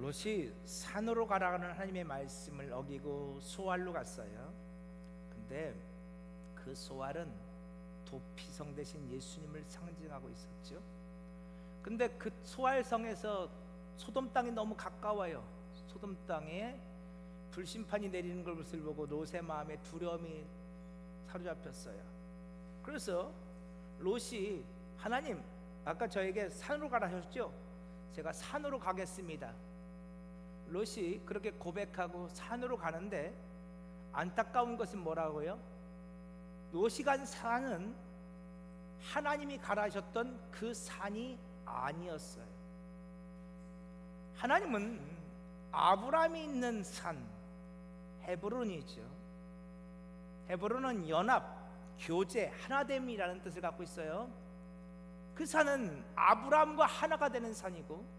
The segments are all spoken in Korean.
롯이 산으로 가라는 하나님의 말씀을 어기고 소알로 갔어요. 근데 그 소알은 도피성 대신 예수님을 상징하고 있었죠. 근데 그 소알성에서 소돔 땅이 너무 가까워요. 소돔 땅에 불심판이 내리는 것을 보고 롯의 마음에 두려움이 사로잡혔어요. 그래서 롯이 하나님, 아까 저에게 산으로 가라 하셨죠? 제가 산으로 가겠습니다. 롯이 그렇게 고백하고 산으로 가는데 안타까운 것은 뭐라고요? 롯이 간 산은 하나님이 가라 하셨던 그 산이 아니었어요. 하나님은 아브라함이 있는 산 헤브론이죠. 헤브론은 연합, 교제, 하나됨이라는 뜻을 갖고 있어요. 그 산은 아브라함과 하나가 되는 산이고,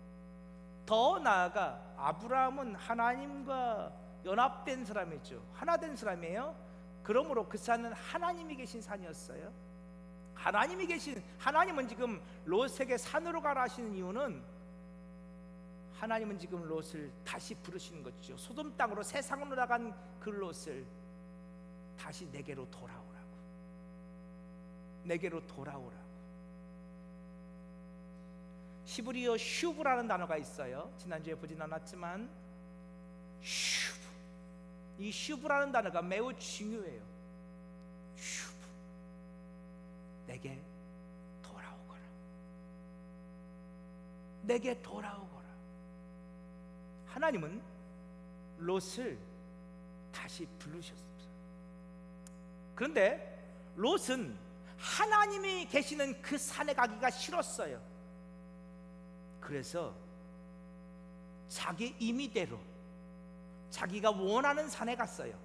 더 나아가 아브라함은 하나님과 연합된 사람이죠. 하나된 사람이에요. 그러므로 그 산은 하나님이 계신 산이었어요. 하나님은 지금 롯에게 산으로 가라 하시는 이유는 하나님은 지금 롯을 다시 부르시는 거죠. 소돔 땅으로 세상으로 나간 그 롯을 다시 내게로 돌아오라고. 히브리어 슈브라는 단어가 있어요. 지난주에 보진 않았지만 슈브, 이 슈브라는 단어가 매우 중요해요. 슈브, 내게 돌아오거라. 내게 돌아오거라. 하나님은 롯을 다시 부르셨어요. 그런데 롯은 하나님이 계시는 그 산에 가기가 싫었어요. 그래서 자기 임의대로 자기가 원하는 산에 갔어요.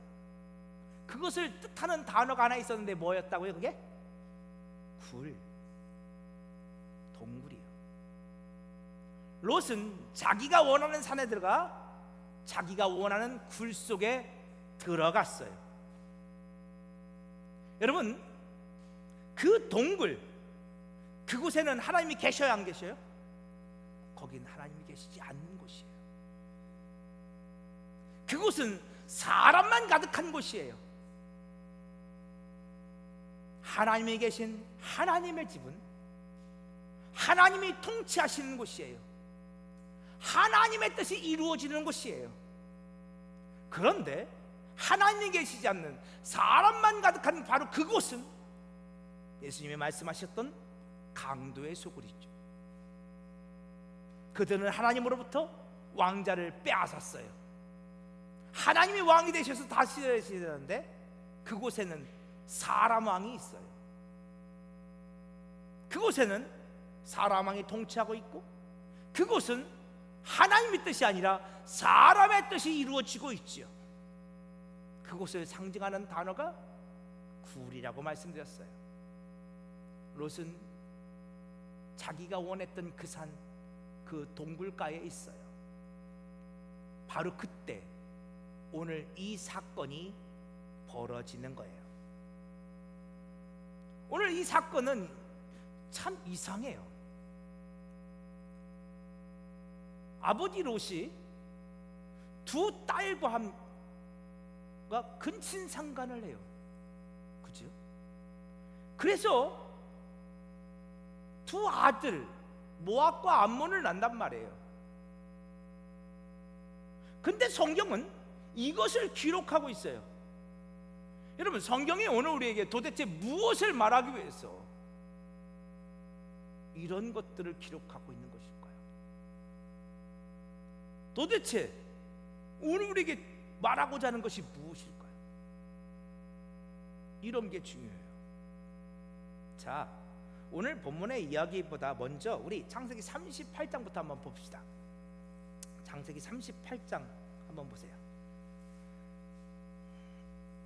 그것을 뜻하는 단어가 하나 있었는데 뭐였다고요? 그게? 동굴이요. 롯은 자기가 원하는 산에 들어가 자기가 원하는 굴 속에 들어갔어요. 여러분, 그 동굴, 그곳에는 하나님이 계셔야 안 계셔요? 거긴 하나님이 계시지 않는 곳이에요. 그곳은 사람만 가득한 곳이에요. 하나님이 계신 하나님의 집은 하나님이 통치하시는 곳이에요. 하나님의 뜻이 이루어지는 곳이에요. 그런데 하나님이 계시지 않는 사람만 가득한 바로 그곳은 예수님이 말씀하셨던 강도의 소굴이죠. 그들은 하나님으로부터 왕자를 빼앗았어요. 하나님이 왕이 되셔서 다스리시는데 그곳에는 사람 왕이 있어요. 그곳에는 사람 왕이 통치하고 있고, 그곳은 하나님의 뜻이 아니라 사람의 뜻이 이루어지고 있죠. 그곳을 상징하는 단어가 굴이라고 말씀드렸어요. 롯은 자기가 원했던 그 산, 그 동굴가에 있어요. 바로 그때 오늘 이 사건이 벌어지는 거예요. 오늘 이 사건은 참 이상해요. 아버지 롯이 두 딸과 근친상간을 해요. 그죠? 그래서 두 아들 모압과 암몬을 낳는단 말이에요. 근데 성경은 이것을 기록하고 있어요. 여러분, 성경이 오늘 우리에게 도대체 무엇을 말하기 위해서 이런 것들을 기록하고 있는 것일까요? 도대체 오늘 우리에게 말하고자 하는 것이 무엇일까요? 이런 게 중요해요. 자, 오늘 본문의 이야기보다 먼저 우리 창세기 38장부터 한번 봅시다. 창세기 38장 한번 보세요.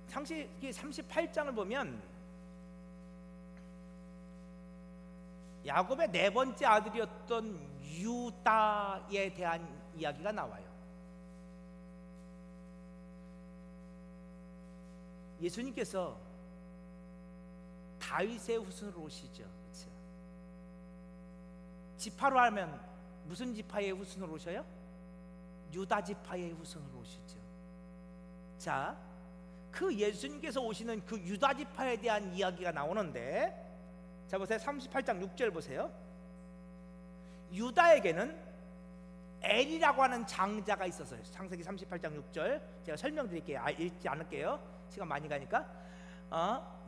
창세기 38장을 보면 야곱의 네 번째 아들이었던 유다에 대한 이야기가 나와요. 예수님께서 다윗의 후손으로 오시죠. 그렇죠? 지파로 하면 무슨 지파의 후손으로 오셔요? 유다 지파의 후손으로 오시죠. 자, 그 예수님께서 오시는 그 유다 지파에 대한 이야기가 나오는데, 자 보세요. 38장 6절 보세요. 유다에게는 엘이라고 하는 장자가 있었어요. 창세기 38장 6절 제가 설명드릴게요. 읽지 않을게요. 시간 많이 가니까.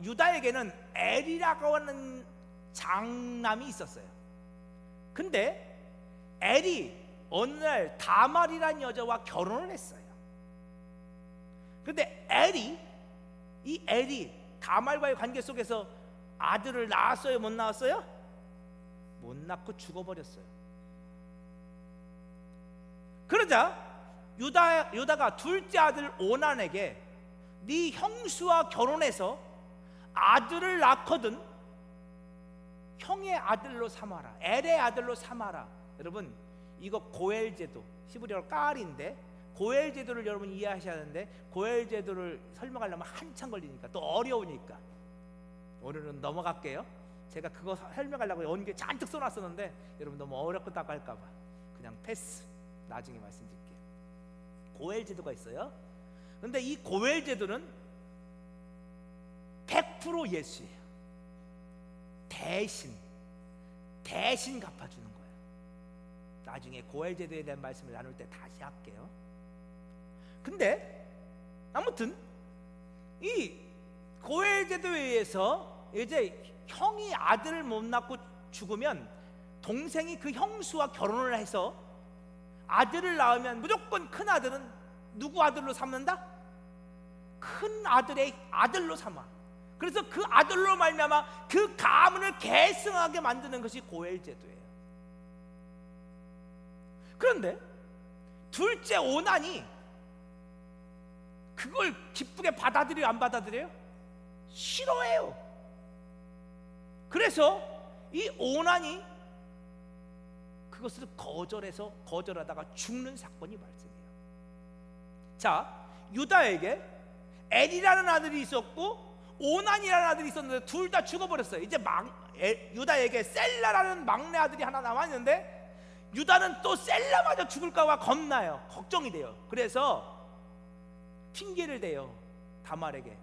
유다에게는 엘이라고 하는 장남이 있었어요. 근데 엘이 어느 날 다말이라는 여자와 결혼을 했어요. 근데 이 엘이 다말과의 관계 속에서 아들을 낳았어요? 못 낳았어요? 못 낳고 죽어버렸어요. 그러자 유다가 둘째 아들 오난에게 네 형수와 결혼해서 아들을 낳거든 형의 아들로 삼아라, 엘의 아들로 삼아라. 여러분, 이거 고엘 제도, 히브리어로 깔인데, 고엘 제도를 여러분 이해하셔야 하는데, 고엘 제도를 설명하려면 한참 걸리니까, 또 어려우니까 오늘은 넘어갈게요. 제가 그거 설명하려고 연기에 잔뜩 써놨었는데 여러분 너무 어렵고 답할까봐 그냥 패스, 나중에 말씀드릴게요. 고엘 제도가 있어요. 근데 이 고엘 제도는 100% 예수예요. 대신 갚아주는 거예요. 나중에 고엘 제도에 대한 말씀을 나눌 때 다시 할게요. 근데 아무튼 이 고엘 제도에 의해서 이제 형이 아들을 못 낳고 죽으면 동생이 그 형수와 결혼을 해서 아들을 낳으면 무조건 큰 아들은 누구 아들로 삼는다? 큰 아들의 아들로 삼아. 그래서 그 아들로 말미암아 그 가문을 계승하게 만드는 것이 고엘 제도예요. 그런데 둘째 오난이 그걸 기쁘게 받아들여요, 안 받아들여요? 싫어해요. 그래서 이 오난이 그것을 거절하다가 죽는 사건이 발생해요. 자, 유다에게 엘이라는 아들이 있었고 오난이라는 아들이 있었는데 둘 다 죽어버렸어요. 이제 유다에게 셀라라는 막내 아들이 하나 남았는데 유다는 또 셀라마저 죽을까봐 겁나요. 걱정이 돼요. 그래서 핑계를 대요. 다말에게,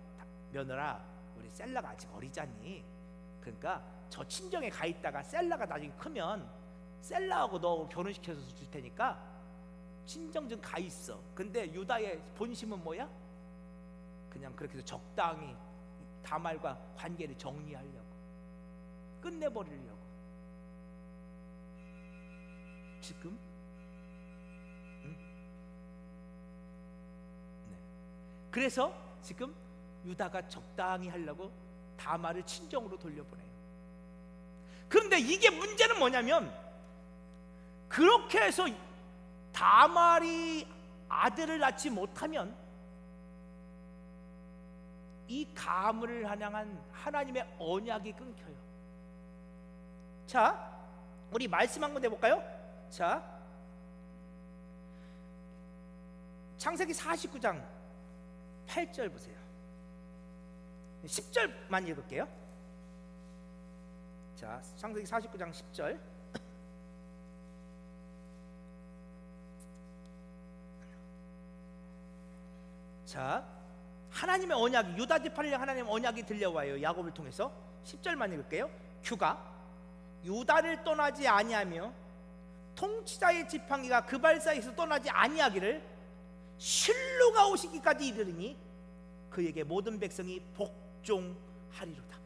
며느라, 우리 셀라가 아직 어리잖니. 그러니까 저 친정에 가 있다가 셀라가 나중에 크면 셀라하고 너 결혼시켜서 줄 테니까 친정 좀 가 있어. 근데 유다의 본심은 뭐야? 그냥 그렇게 해서 적당히 다말과 관계를 정리하려고, 끝내버리려고. 지금 네. 그래서 지금 유다가 적당히 하려고 다말을 친정으로 돌려보내요. 그런데 이게 문제는 뭐냐면, 그렇게 해서 다말이 아들을 낳지 못하면 이 가문을 향한 하나님의 언약이 끊겨요. 자, 우리 말씀 한번 해볼까요? 자, 창세기 49장 8절 보세요. 10절만 읽을게요. 자, 창세기 49장 10절. 자, 하나님의 언약이, 유다 지파를 향한 하나님의 언약이 들려와요. 야곱을 통해서. 10절만 읽을게요. 규가 유다를 떠나지 아니하며 통치자의 지팡이가 그 발사에서 떠나지 아니하기를 실로가 오시기까지 이르리니 그에게 모든 백성이 복종하리로다.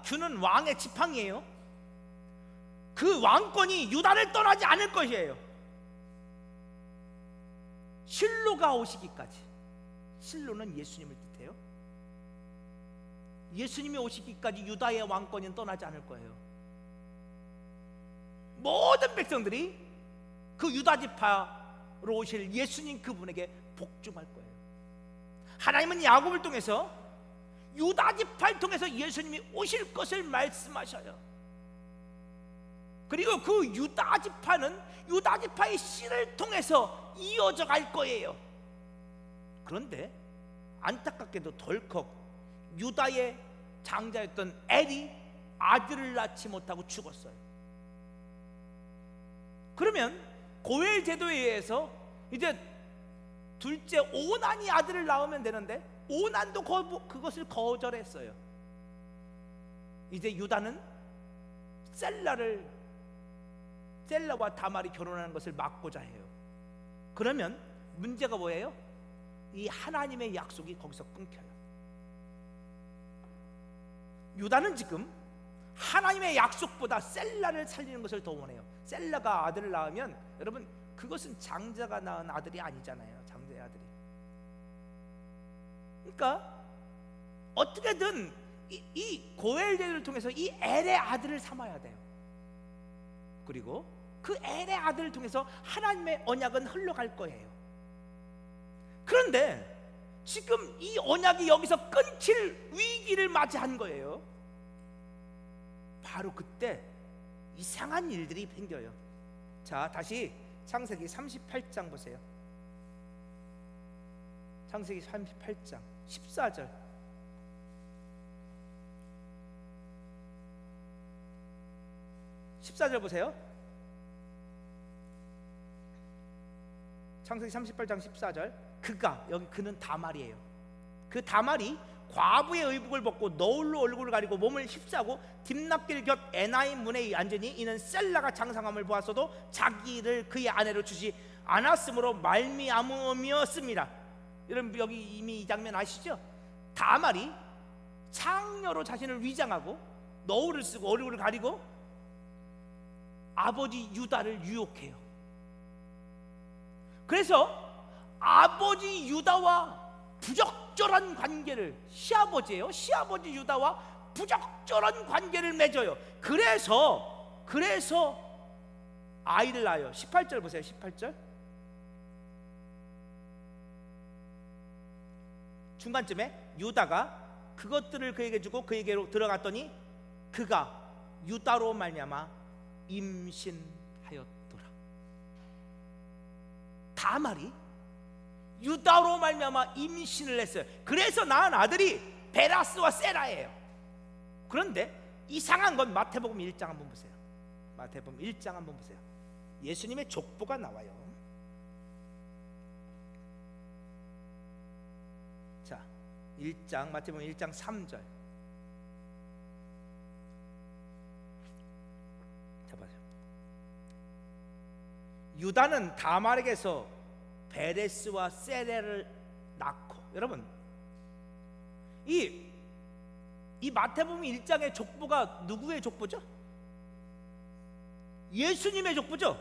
규는 왕의 지팡이에요. 그 왕권이 유다를 떠나지 않을 것이에요. 실로가 오시기까지. 실로는 예수님을 뜻해요. 예수님이 오시기까지 유다의 왕권은 떠나지 않을 거예요. 모든 백성들이 그 유다 지파로 오실 예수님 그분에게 복종할 거예요. 하나님은 야곱을 통해서 유다 지파를 통해서 예수님이 오실 것을 말씀하셔요. 그리고 그 유다 지파는 유다 지파의 씨를 통해서 이어져 갈 거예요. 그런데 안타깝게도 덜컥 유다의 장자였던 엘이 아들을 낳지 못하고 죽었어요. 그러면 고엘 제도에 의해서 이제 둘째 오난이 아들을 낳으면 되는데 오난도 그것을 거절했어요. 이제 유다는 셀라와 다말이 결혼하는 것을 막고자 해요. 그러면 문제가 뭐예요? 이 하나님의 약속이 거기서 끊겨요. 유다는 지금 하나님의 약속보다 셀라를 살리는 것을 더 원해요. 셀라가 아들을 낳으면 여러분 그것은 장자가 낳은 아들이 아니잖아요. 장자의 아들이. 그러니까 어떻게든 이 고엘제를 통해서 이 엘의 아들을 삼아야 돼요. 그리고 그 엘의 아들을 통해서 하나님의 언약은 흘러갈 거예요. 그런데 지금 이 언약이 여기서 끊길 위기를 맞이한 거예요. 바로 그때 이상한 일들이 생겨요. 자, 다시 창세기 38장 보세요. 창세기 38장 14절. 보세요. 창세기 38장 14절. 여기 그는 다말이에요. 그 다말이 과부의 의복을 벗고 너울로 얼굴을 가리고 몸을 휩싸고 딥납길 곁 에나임 문에 앉으니 이는 셀라가 장성함을 보았어도 자기를 그의 아내로 주지 않았으므로 말미암음이었습니다. 여러분 여기 이미 이 장면 아시죠? 다말이 창녀로 자신을 위장하고 너울을 쓰고 얼굴을 가리고 아버지 유다를 유혹해요. 그래서 아버지 유다와 부적절한 관계를, 시아버지예요. 시아버지 유다와 부적절한 관계를 맺어요. 그래서 아이를 낳아요. 18절 보세요. 18절 중간쯤에 유다가 그것들을 그에게 주고 그에게로 들어갔더니 그가 유다로 말미암아 임신하였더라. 다말이 유다로 말미암아 임신을 했어요. 그래서 낳은 아들이 베라스와 세라예요. 그런데 이상한 건 마태복음 1장 한번 보세요. 마태복음 1장 한번 보세요. 예수님의 족보가 나와요. 자, 1장 마태복음 1장 3절. 자, 봐요. 유다는 다말에게서 베레스와 세레를 낳고, 여러분 이 마태복음 1장의 족보가 누구의 족보죠? 예수님의 족보죠.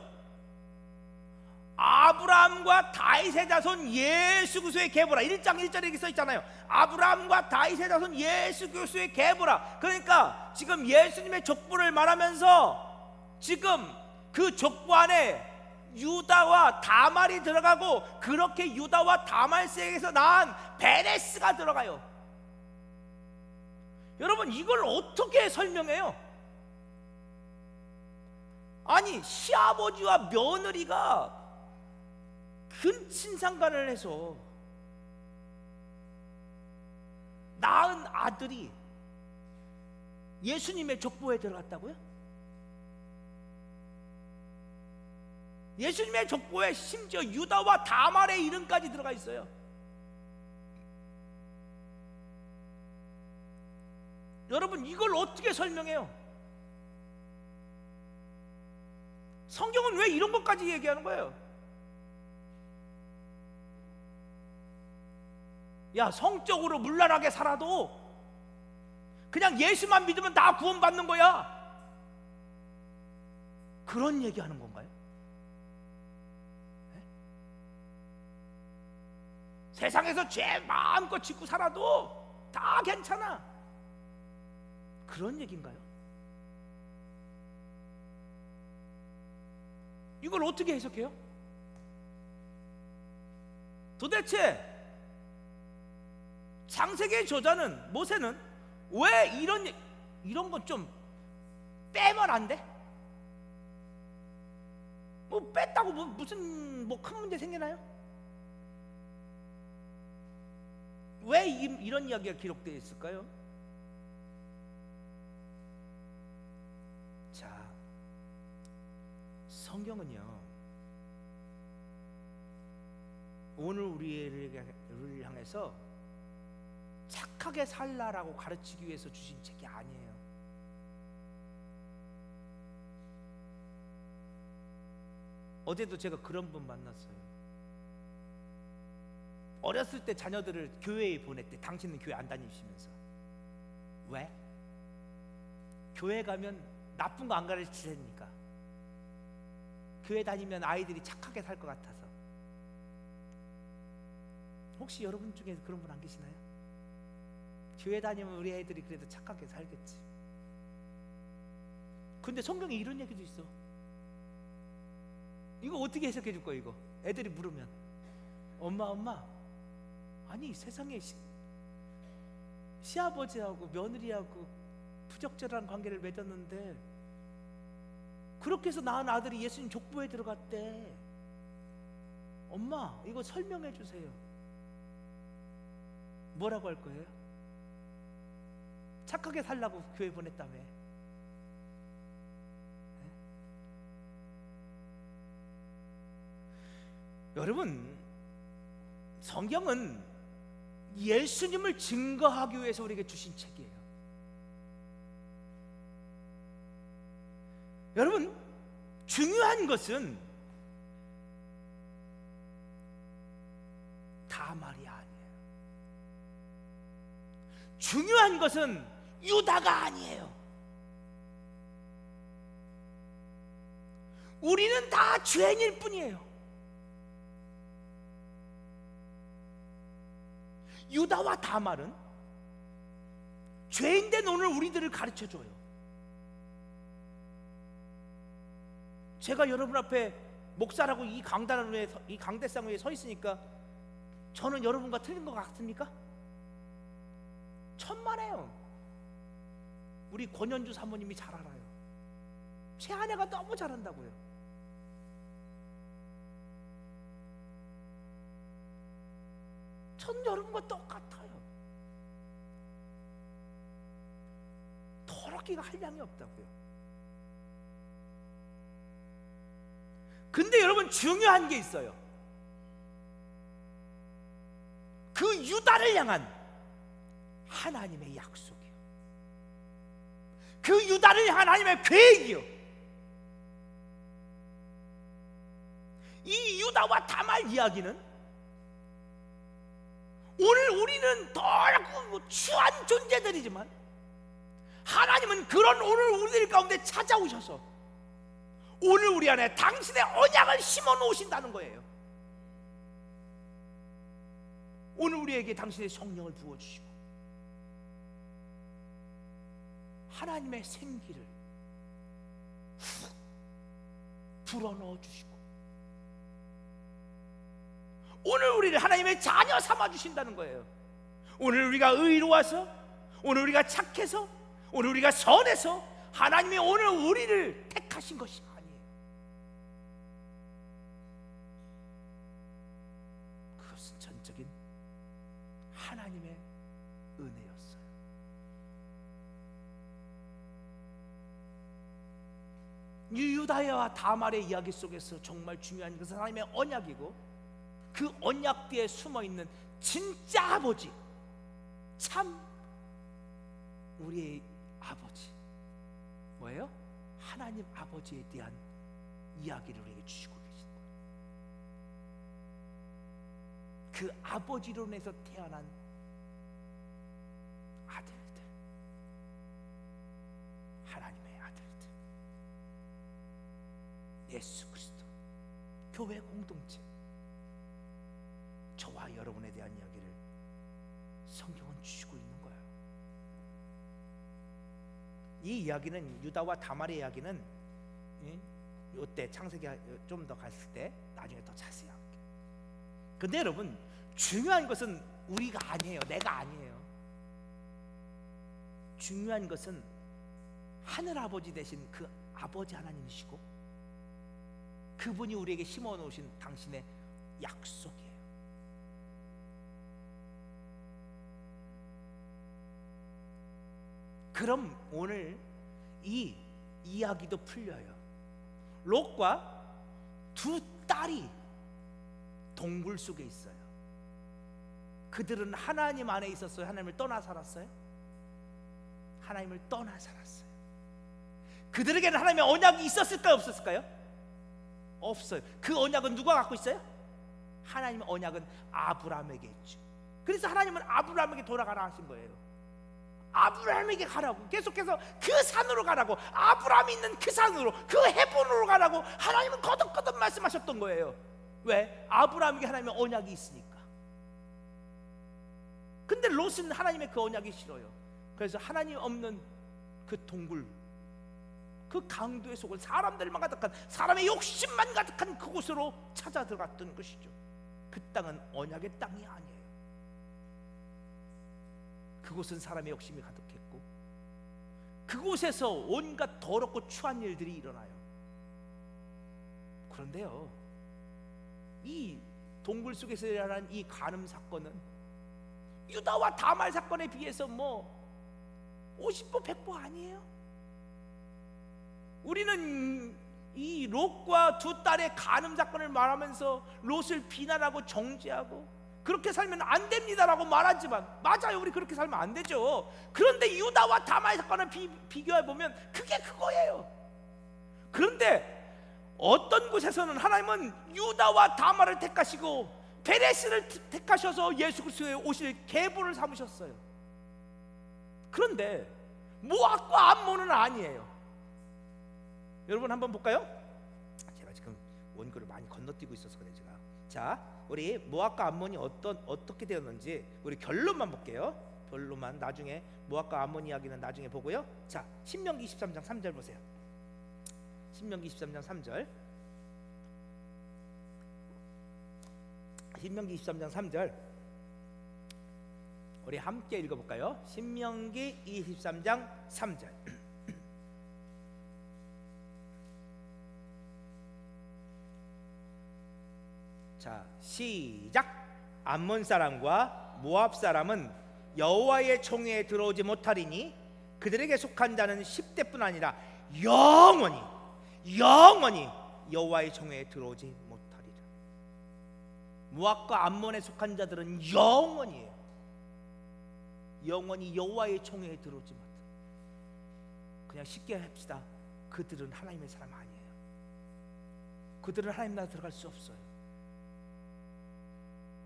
아브라함과 다윗의 자손 예수 그리스도의 계보라. 1장 1절에 이렇게 써 있잖아요. 아브라함과 다윗의 자손 예수 그리스도의 계보라. 그러니까 지금 예수님의 족보를 말하면서 지금 그 족보 안에 유다와 다말이 들어가고, 그렇게 유다와 다말에게서 낳은 베레스가 들어가요. 여러분 이걸 어떻게 설명해요? 아니 시아버지와 며느리가 근친상간을 해서 낳은 아들이 예수님의 족보에 들어갔다고요? 예수님의 족보에 심지어 유다와 다말의 이름까지 들어가 있어요. 여러분 이걸 어떻게 설명해요? 성경은 왜 이런 것까지 얘기하는 거예요? 야, 성적으로 문란하게 살아도 그냥 예수만 믿으면 다 구원받는 거야, 그런 얘기하는 건가요? 네? 세상에서 죄 마음껏 짓고 살아도 다 괜찮아, 그런 얘기인가요? 이걸 어떻게 해석해요? 도대체 창세기의 저자는, 모세는 왜 이런 건 좀 빼면 안 돼? 뭐 뺐다고 무슨 큰 문제 생기나요? 왜 이런 이야기가 기록되어 있을까요? 자, 성경은요 오늘 우리를 향해서 착하게 살라라고 가르치기 위해서 주신 책이 아니에요. 어제도 제가 그런 분 만났어요. 어렸을 때 자녀들을 교회에 보냈대. 당신은 교회 안 다니시면서. 왜? 교회 가면 나쁜 거 안 가르치려니까. 교회 다니면 아이들이 착하게 살 것 같아서. 혹시 여러분 중에 그런 분 안 계시나요? 교회 다니면 우리 애들이 그래도 착하게 살겠지. 근데 성경에 이런 얘기도 있어. 이거 어떻게 해석해 줄 거야? 이거 애들이 물으면 엄마 아니 세상에 시아버지하고 며느리하고 부적절한 관계를 맺었는데 그렇게 해서 낳은 아들이 예수님 족보에 들어갔대. 엄마 이거 설명해 주세요. 뭐라고 할 거예요? 착하게 살라고 교회 보냈다며. 여러분, 성경은 예수님을 증거하기 위해서 우리에게 주신 책이에요. 여러분, 중요한 것은 다말이 아니에요. 중요한 것은 유다가 아니에요. 우리는 다 죄인일 뿐이에요. 유다와 다말은 죄인된 오늘 우리들을 가르쳐줘요. 제가 여러분 앞에 목사라고 이 강단 위에, 이 강대상 위에 서 있으니까 저는 여러분과 틀린 것 같습니까? 천만에요. 우리 권현주 사모님이 잘 알아요. 제 아내가 너무 잘한다고요. 전 여러분과 똑같아요. 더럽기가 한량이 없다고요. 근데 여러분 중요한 게 있어요. 그 유다를 향한 하나님의 약속이요. 그 유다를 향한 하나님의 계획이요. 이 유다와 다말 이야기는 오늘 우리는 더럽고 추한 존재들이지만 하나님은 그런 오늘 우리들 가운데 찾아오셔서 오늘 우리 안에 당신의 언약을 심어 놓으신다는 거예요. 오늘 우리에게 당신의 성령을 부어주시고 하나님의 생기를 훅 불어넣어 주시고 오늘 우리를 하나님의 자녀 삼아 주신다는 거예요. 오늘 우리가 의로워서, 오늘 우리가 착해서, 오늘 우리가 선해서 하나님이 오늘 우리를 택하신 것이 아니에요. 그것은 전적인 하나님의 은혜였어요. 유다와 다말의 이야기 속에서 정말 중요한 것은 하나님의 언약이고 그 언약 뒤에 숨어있는 진짜 아버지, 참 우리의 아버지 뭐예요? 하나님 아버지에 대한 이야기를 우리에게 주시고 계신 거예요. 그 아버지로 인해서 태어난 아들들, 하나님의 아들들, 예수 그리스도, 교회 공동체, 저와 여러분에 대한 이야기를 성경은 주시고 있는 거예요. 이 이야기는 유다와 다말의 이야기는 이때 창세기 좀 더 갔을 때 나중에 더 자세히 할게요. 근데 여러분 중요한 것은 우리가 아니에요. 내가 아니에요. 중요한 것은 하늘 아버지 되신 그 아버지 하나님이시고 그분이 우리에게 심어 놓으신 당신의 약속이에요. 그럼 오늘 이 이야기도 풀려요. 롯과 두 동굴 속에 있어요. 그들은 하나님 안에 있었어요? 하나님을 떠나 살았어요? 하나님을 떠나 살았어요. 그들에게는 하나님의 언약이 있었을까요? 없었을까요? 없어요. 그 언약은 누가 갖고 있어요? 하나님의 언약은 아브라함에게 있죠. 그래서 하나님은 아브라함에게 돌아가라 하신 거예요. 아브라함에게 가라고, 계속해서 그 산으로 가라고, 아브라함이 있는 그 산으로, 그 헤브론으로 가라고 하나님은 거듭거듭 말씀하셨던 거예요. 왜? 아브라함에게 하나님의 언약이 있으니까. 근데 롯은 하나님의 그 언약이 싫어요. 그래서 하나님 없는 그 동굴, 그 강도의 속을, 사람들만 가득한, 사람의 욕심만 가득한 그곳으로 찾아 들어갔던 것이죠. 그 땅은 언약의 땅이 아니에요. 그곳은 사람의 욕심이 가득했고, 그곳에서 온갖 더럽고 추한 일들이 일어나요. 그런데요, 이 동굴 속에서 일어난 이 간음 사건은 유다와 다말 사건에 비해서 50보 100보 아니에요. 우리는 이 롯과 두 딸의 간음 사건을 말하면서 롯을 비난하고 정죄하고 그렇게 살면 안 됩니다라고 말하지만, 맞아요, 우리 그렇게 살면 안 되죠. 그런데 유다와 다말 사건을 비교해 보면 그게 그거예요. 그런데 어떤 곳에서는 하나님은 유다와 다말을 택하시고 베레스를 택하셔서 예수 그리스도의 오실 계보를 삼으셨어요. 그런데 모압과 암몬은 아니에요. 여러분 한번 볼까요? 제가 지금 원고를 많이 건너뛰고 있어서 그래 제가. 자, 우리 모압과 암몬이 어떻게 되었는지 우리 결론만 볼게요. 결론만. 나중에 모압과 암몬 이야기는 나중에 보고요. 자, 신명기 23장 3절 보세요. 신명기 23장 3절. 신명기 23장 3절 우리 함께 읽어볼까요? 신명기 23장 3절. 자, 시작. 암몬 사람과 모압 사람은 여호와의 총회에 들어오지 못하리니 그들에게 속한 자는 10대뿐 아니라 영원히 여호와의 총회에 들어오지 못하리라. 모압과 암몬에 속한 자들은 영원히 여호와의 총회에 들어오지 못해. 그냥 쉽게 합시다. 그들은 하나님의 사람 아니에요. 그들은 하나님 나라 들어갈 수 없어요.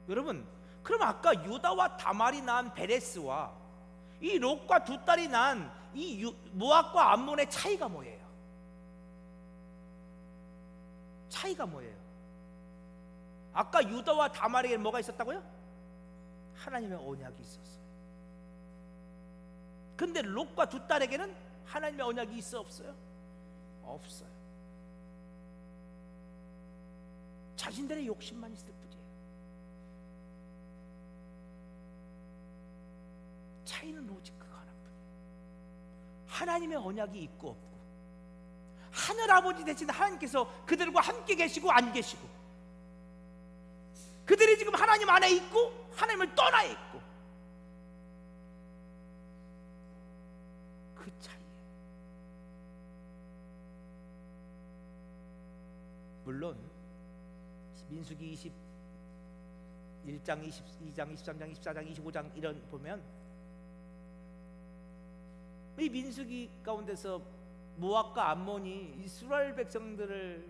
여러분, 그럼 아까 유다와 다말이 낳은 베레스와 이 롯과 두 딸이 낳은 이 모압과 암몬의 차이가 뭐예요? 차이가 뭐예요? 아까 유다와 다말에게 뭐가 있었다고요? 하나님의 언약이 있었어요. 근데 롯과 두 딸에게는 하나님의 언약이 있어 없어요? 없어요. 자신들의 욕심만 있을 뿐이에요. 차이는 오직 그거 하나뿐이에요. 하나님의 언약이 있고 없고, 하늘 아버지 대신 하나님께서 그들과 함께 계시고 안 계시고, 그들이 지금 하나님 안에 있고 하나님을 떠나 있고, 그 차이예요. 물론 민수기 21장, 22장, 23장, 24장, 25장 이런 보면 이 민수기 가운데서 모압과 암몬이 이스라엘 백성들을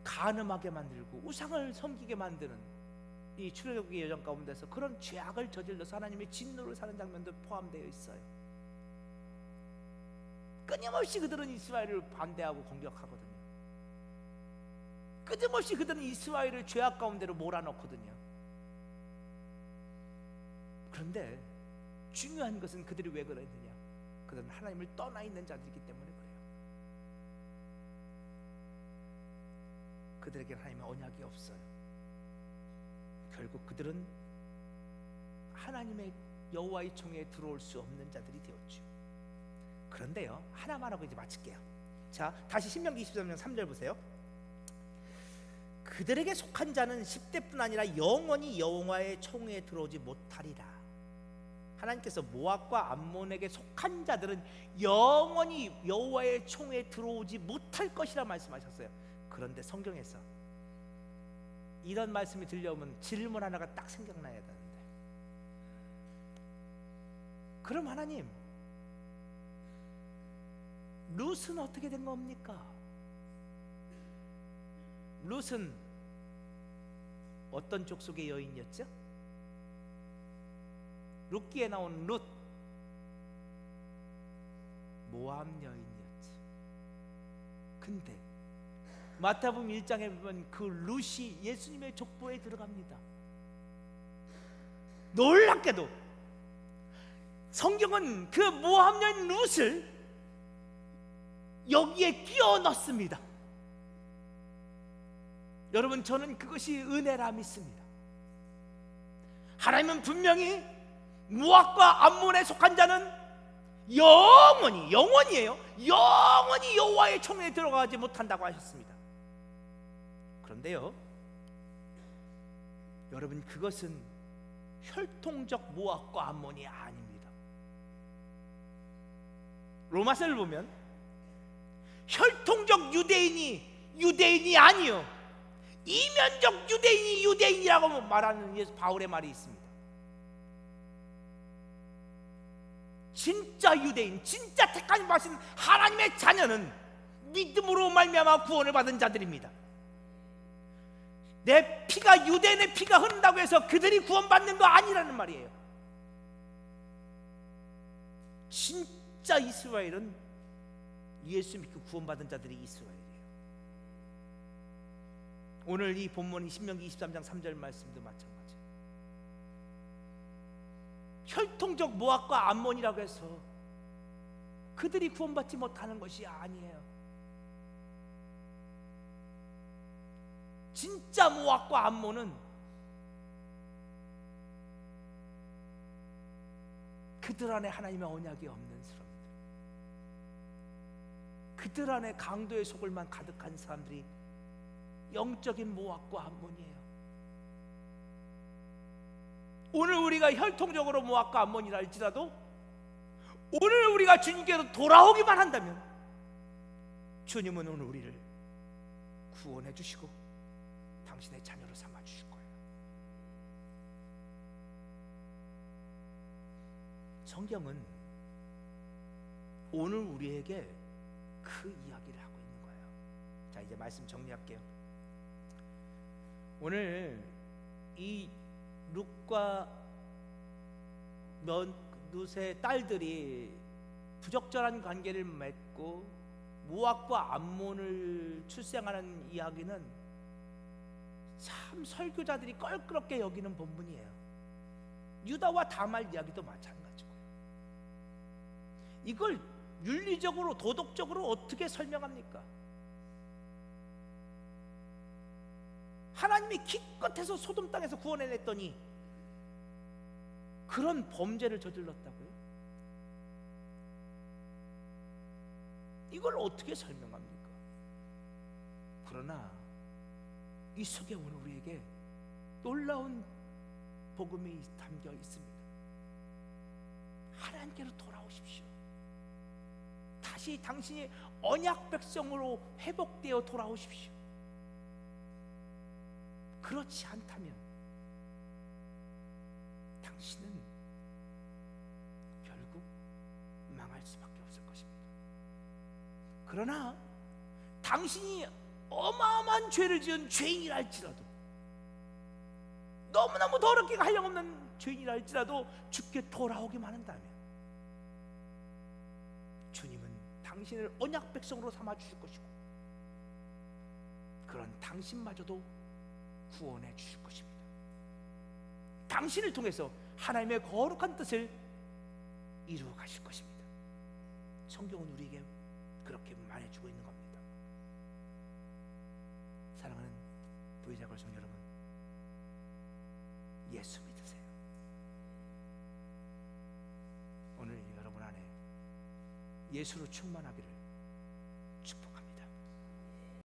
간음하게 만들고 우상을 섬기게 만드는 이 출애굽기 여정 가운데서 그런 죄악을 저질러서 하나님의 진노를 사는 장면도 포함되어 있어요. 끊임없이 그들은 이스라엘을 반대하고 공격하거든요. 끊임없이 그들은 이스라엘을 죄악 가운데로 몰아넣거든요. 그런데 중요한 것은 그들이 왜 그랬느냐? 그들은 하나님을 떠나 있는 자들이기 때문에 그래요. 그들에게 하나님의 언약이 없어요. 결국 그들은 하나님의 여호와의 총회에 들어올 수 없는 자들이 되었죠. 그런데요, 하나만 하고 이제 마칠게요. 자, 다시 신명기 23장 3절 보세요. 그들에게 속한 자는 10대뿐 아니라 영원히 여호와의 총회에 들어오지 못하리라. 하나님께서 모압과 암몬에게 속한 자들은 영원히 여호와의 총회에 들어오지 못할 것이라 말씀하셨어요. 그런데 성경에서 이런 말씀이 들려오면 질문 하나가 딱 생각나야 되는데, 그럼 하나님, 룻은 어떻게 된 겁니까? 룻은 어떤 족속의 여인이었죠? 룻기에 나온 룻, 모압 여인이었지. 근데 마태복음 1장에 보면 그 룻이 예수님의 족보에 들어갑니다. 놀랍게도 성경은 그 모압 여인 룻을 여기에 끼워 넣습니다. 여러분, 저는 그것이 은혜라 믿습니다. 하나님은 분명히 모압과 암몬에 속한 자는 영원히예요. 영원히 여호와의 총에 들어가지 못한다고 하셨습니다. 그런데요, 여러분, 그것은 혈통적 모압과 암몬이 아닙니다. 로마서를 보면 혈통적 유대인이 아니요, 이면적 유대인이 유대인이라고 말하는 바울의 말이 있습니다. 진짜 유대인, 진짜 택하심 받으신 하나님의 자녀는 믿음으로 말미암아 구원을 받은 자들입니다. 내 피가, 유대인의 피가 흐른다고 해서 그들이 구원받는 거 아니라는 말이에요. 진짜 이스라엘은 예수 믿고 구원받은 자들이 이스라엘이에요. 오늘 이 본문이 신명기 23장 3절 말씀도 마찬가지예요. 혈통적 모압과 암몬이라고 해서 그들이 구원받지 못하는 것이 아니에요. 진짜 모압과 암몬은 그들 안에 하나님의 언약이 없는 사람들, 그들 안에 강도의 소굴만 가득한 사람들이 영적인 모압과 암몬이에요. 오늘 우리가 혈통적으로 모압과 암몬이라 할지라도 오늘 우리가 주님께로 돌아오기만 한다면 주님은 오늘 우리를 구원해 주시고 당신의 자녀로 삼아 주실 거예요. 성경은 오늘 우리에게 그 이야기를 하고 있는 거예요. 자, 이제 말씀 정리할게요. 오늘 이 룻과 룻의 딸들이 부적절한 관계를 맺고 모압과 암몬을 출생하는 이야기는 참 설교자들이 껄끄럽게 여기는 본문이에요. 유다와 다말 이야기도 마찬가지고요. 이걸 윤리적으로, 도덕적으로 어떻게 설명합니까? 하나님이 기껏해서 소돔 땅에서 구원해냈더니 그런 범죄를 저질렀다고요? 이걸 어떻게 설명합니까? 그러나 이 속에 오늘 우리에게 놀라운 복음이 담겨 있습니다. 하나님께로 돌아오십시오. 다시 당신이 언약 백성으로 회복되어 돌아오십시오. 그렇지 않다면 당신은 결국 망할 수밖에 없을 것입니다. 그러나 당신이 어마어마한 죄를 지은 죄인이라 할지라도, 너무너무 더럽게 한량없는 죄인이라 할지라도 주께 돌아오기만 한다면 주님은 당신을 언약 백성으로 삼아 주실 것이고 그런 당신마저도 구원해 주실 것입니다. 당신을 통해서 하나님의 거룩한 뜻을 이루어 가실 것입니다. 성경은 우리에게 그렇게 말해주고 있는 겁니다. 사랑하는 부의자 걸성 여러분, 예수 믿으세요. 오늘 여러분 안에 예수로 충만하기를